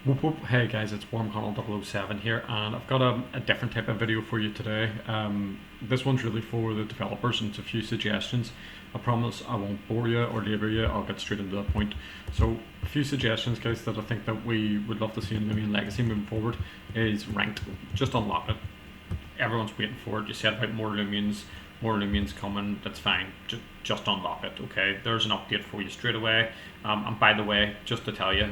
Whoop whoop. Hey guys, it's WarmConnell007 here, and I've got a different type of video for you today. This one's really for the developers, and it's a few suggestions. I promise I won't bore you or labour you, I'll get straight into the point. So, a few suggestions, guys, that I think that we would love to see in Loomian Legacy moving forward is ranked. Just unlock it. Everyone's waiting for it. You said about more Loomians coming, that's fine. Just unlock it, okay? There's an update for you straight away. And by the way, just to tell you,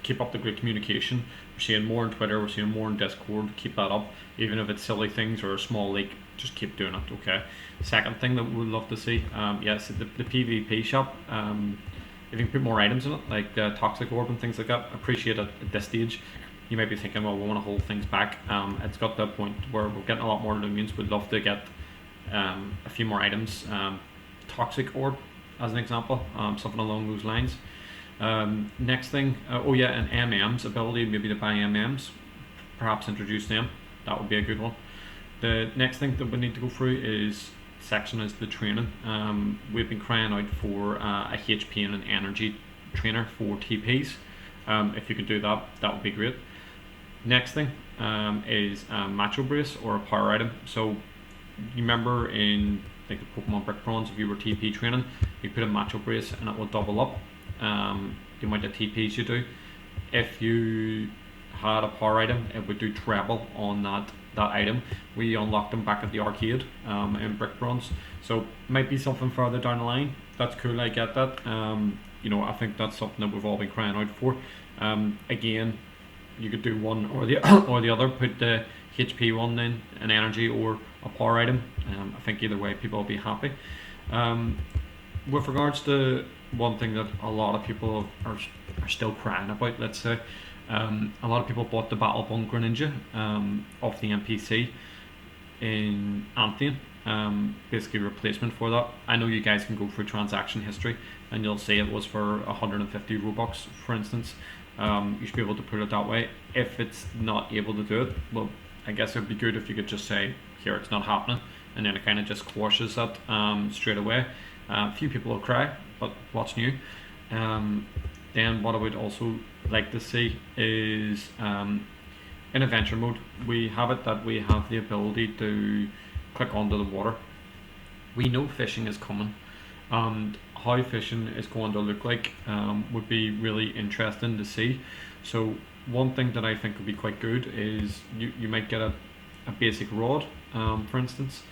keep up the great communication. We're seeing more on Twitter, we're seeing more on Discord. Keep that up. Even if it's silly things or a small leak, just keep doing it, okay? Second thing that we'd love to see, yes, the PvP shop. If you can put more items in it, like Toxic Orb and things like that, appreciate it at this stage. You might be thinking, well, we want to hold things back. It's got to a point where we're getting a lot more Loomians. We'd love to get a few more items. Toxic Orb, as an example, something along those lines. Next thing, oh yeah, and MMs, ability maybe to buy MMs, perhaps introduce them, that would be a good one. The next thing that we need to go through is section is the training. We've been crying out for a HP and an energy trainer for TPs. If you could do that, that would be great. Next thing is a macho brace or a power item. So you remember in like the Pokemon Brick Bronze, if you were TP training, you put a macho brace and it will double up the amount of TPs you do. If you had a power item, it would do treble on that item. We unlocked them back at the arcade in Brick Bronze, so might be something further down the line. That's cool, I get that. I think that's something that we've all been crying out for. Again, you could do one or the or the other. Put the HP one in, an energy or a power item. I think either way people will be happy. With regards to one thing that a lot of people are still crying about, let's say, a lot of people bought the Battle Bunker Ninja off the NPC in Anthean, basically replacement for that. I know you guys can go through transaction history and you'll see it was for 150 Robux, for instance. You should be able to put it that way. If it's not able to do it, well, I guess it would be good if you could just say, here, it's not happening, and then it kind of just quashes that straight away. A few people will cry, but what's new? Then what I would also like to see is in adventure mode, we have it that we have the ability to click onto the water. We know fishing is coming, and how fishing is going to look like would be really interesting to see. So one thing that I think would be quite good is you might get a basic rod, for instance.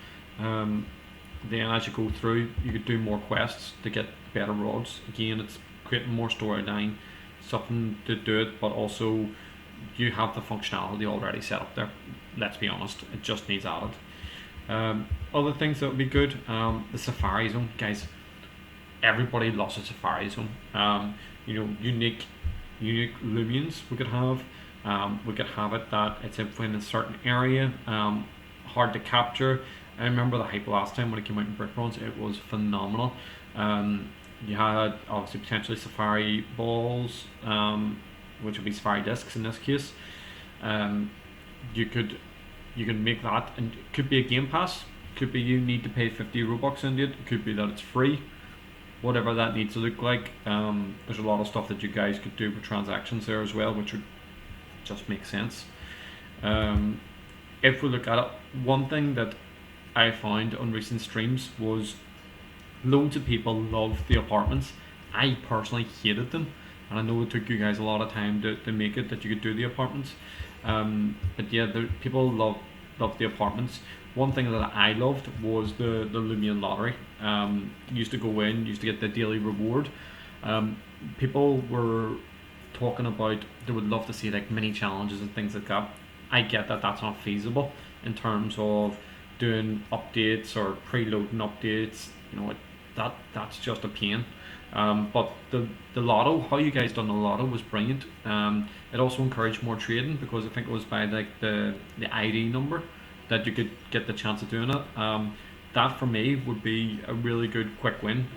Then as you go through, you could do more quests to get better rods. Again, it's creating more storyline, something to do it, but also you have the functionality already set up there. Let's be honest, it just needs added. Other things that would be good, the Safari Zone, guys. Everybody loves a Safari Zone. Unique Loomians we could have. We could have it that it's in a certain area, hard to capture. I remember the hype last time when it came out in Brick Bronze, it was phenomenal. You had obviously potentially Safari balls, which would be Safari discs in this case. You could make that, and it could be a game pass, could be you need to pay 50 Robux into it, could be that it's free, whatever that needs to look like. There's a lot of stuff that you guys could do with transactions there as well, which would just make sense. If we look at it, one thing that I found on recent streams was loads of people love the apartments. I personally hated them, and I know it took you guys a lot of time to make it that you could do the apartments. But yeah, people love the apartments. One thing that I loved was the Loomian lottery. Used to go in, used to get the daily reward. People were talking about they would love to see like mini challenges and things like that. I get that that's not feasible in terms of doing updates or preloading updates. That's just a pain. But the lotto, how you guys done the lotto was brilliant. It also encouraged more trading because I think it was by like the ID number that you could get the chance of doing it. That for me would be a really good quick win.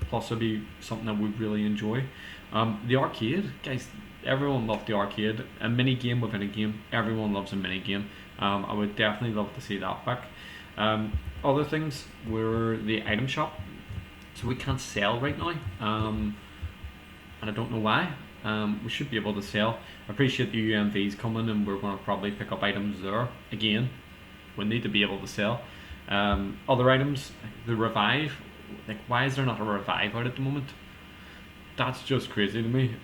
Plus it'd be something that we'd really enjoy. The arcade, guys, everyone loved the arcade. A mini game within a game, everyone loves a mini game. I would definitely love to see that back. Other things were the item shop. So we can't sell right now, and I don't know why. we should be able to sell. I appreciate the UMVs coming, and we're going to probably pick up items there. Again, we need to be able to sell. Other items, the revive, like why is there not a revive out at the moment? That's just crazy to me.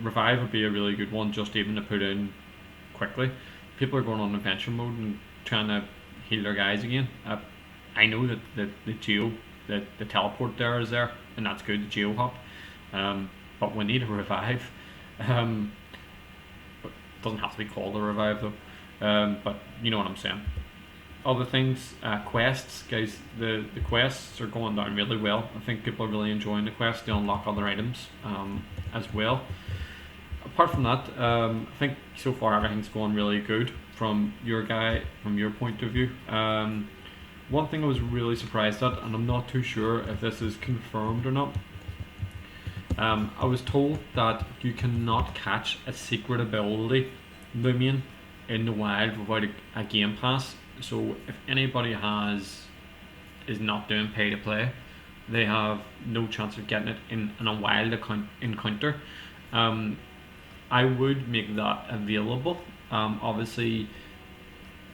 Revive would be a really good one, just even to put in quickly. People are going on adventure mode and trying to heal their guys again. I know that the teleport there is there, and that's good, the geo hop. But we need a revive. But it doesn't have to be called a revive though. But you know what I'm saying. Other things, quests, guys. The quests are going down really well. I think people are really enjoying the quests. They unlock other items as well. Apart from that, I think so far everything's going really good from your point of view. One thing I was really surprised at, and I'm not too sure if this is confirmed or not. I was told that you cannot catch a secret ability, Loomian, in the wild without a game pass. So if anybody is not doing pay to play, they have no chance of getting it in a wild encounter. I would make that available. Obviously,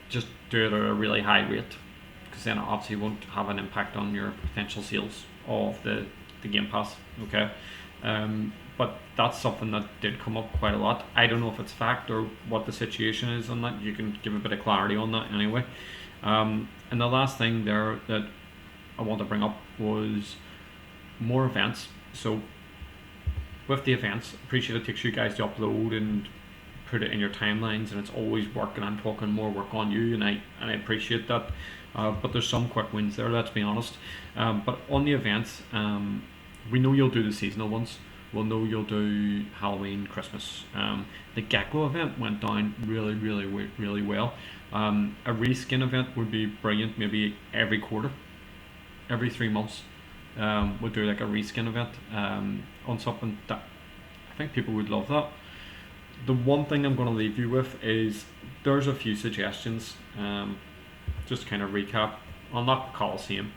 just do it at a really high rate, because then it obviously won't have an impact on your potential sales of the game pass. Okay. But that's something that did come up quite a lot. I don't know if it's fact or what the situation is on that. You can give a bit of clarity on that anyway. And the last thing there that I want to bring up was more events. So with the events, I appreciate it takes you guys to upload and put it in your timelines, and it's always work, and I'm talking more work on you, and I appreciate that. But there's some quick wins there, let's be honest. But on the events, we know you'll do the seasonal ones. We'll know you'll do Halloween, Christmas. The Gecko event went down really well. A reskin event would be brilliant, maybe every quarter, every 3 months. We'll do like a reskin event on something that I think people would love that. The one thing I'm going to leave you with is there's a few suggestions. Just to kind of recap, unlock the Coliseum.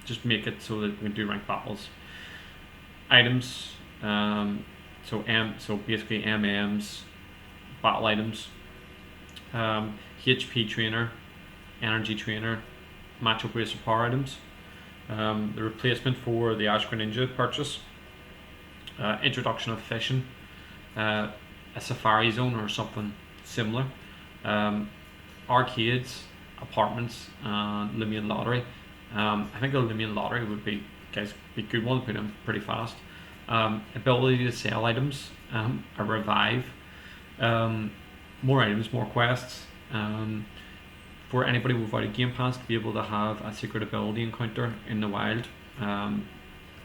Just make it so that we can do ranked battles. Items, so basically MMs, battle items, HP trainer, energy trainer, matchup racer power items, the replacement for the Ash Greninja purchase, introduction of fishing, a safari zone or something similar, arcades, apartments, and Loomian lottery. I think the Loomian lottery would be a good one to put in pretty fast. Ability to sell items, a revive, more items, more quests. For anybody without a game pass to be able to have a secret ability encounter in the wild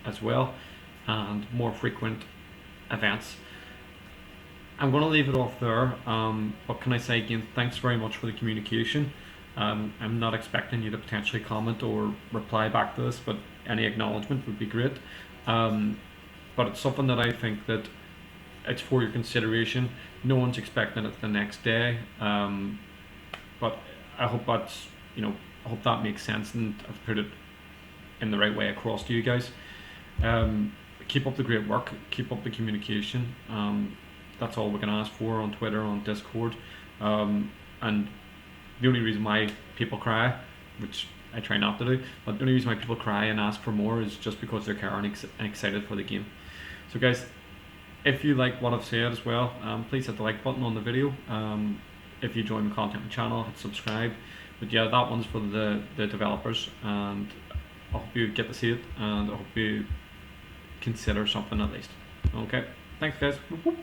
as well, and more frequent events. I'm going to leave it off there. What can I say again? Thanks very much for the communication. I'm not expecting you to potentially comment or reply back to this, but any acknowledgement would be great. But it's something that I think that it's for your consideration. No one's expecting it the next day. But I hope that's, I hope that makes sense, and I've put it in the right way across to you guys. Keep up the great work. Keep up the communication. That's all we can ask for on Twitter, on Discord. And the only reason why people cry, which I try not to do, but the only reason why people cry and ask for more is just because they're caring and excited for the game. So guys, if you like what I've said as well, please hit the like button on the video. If you enjoy my content on the channel, hit subscribe. But yeah, that one's for the developers, and I hope you get to see it, and I hope you consider something at least. Okay, thanks guys. Whoop, whoop.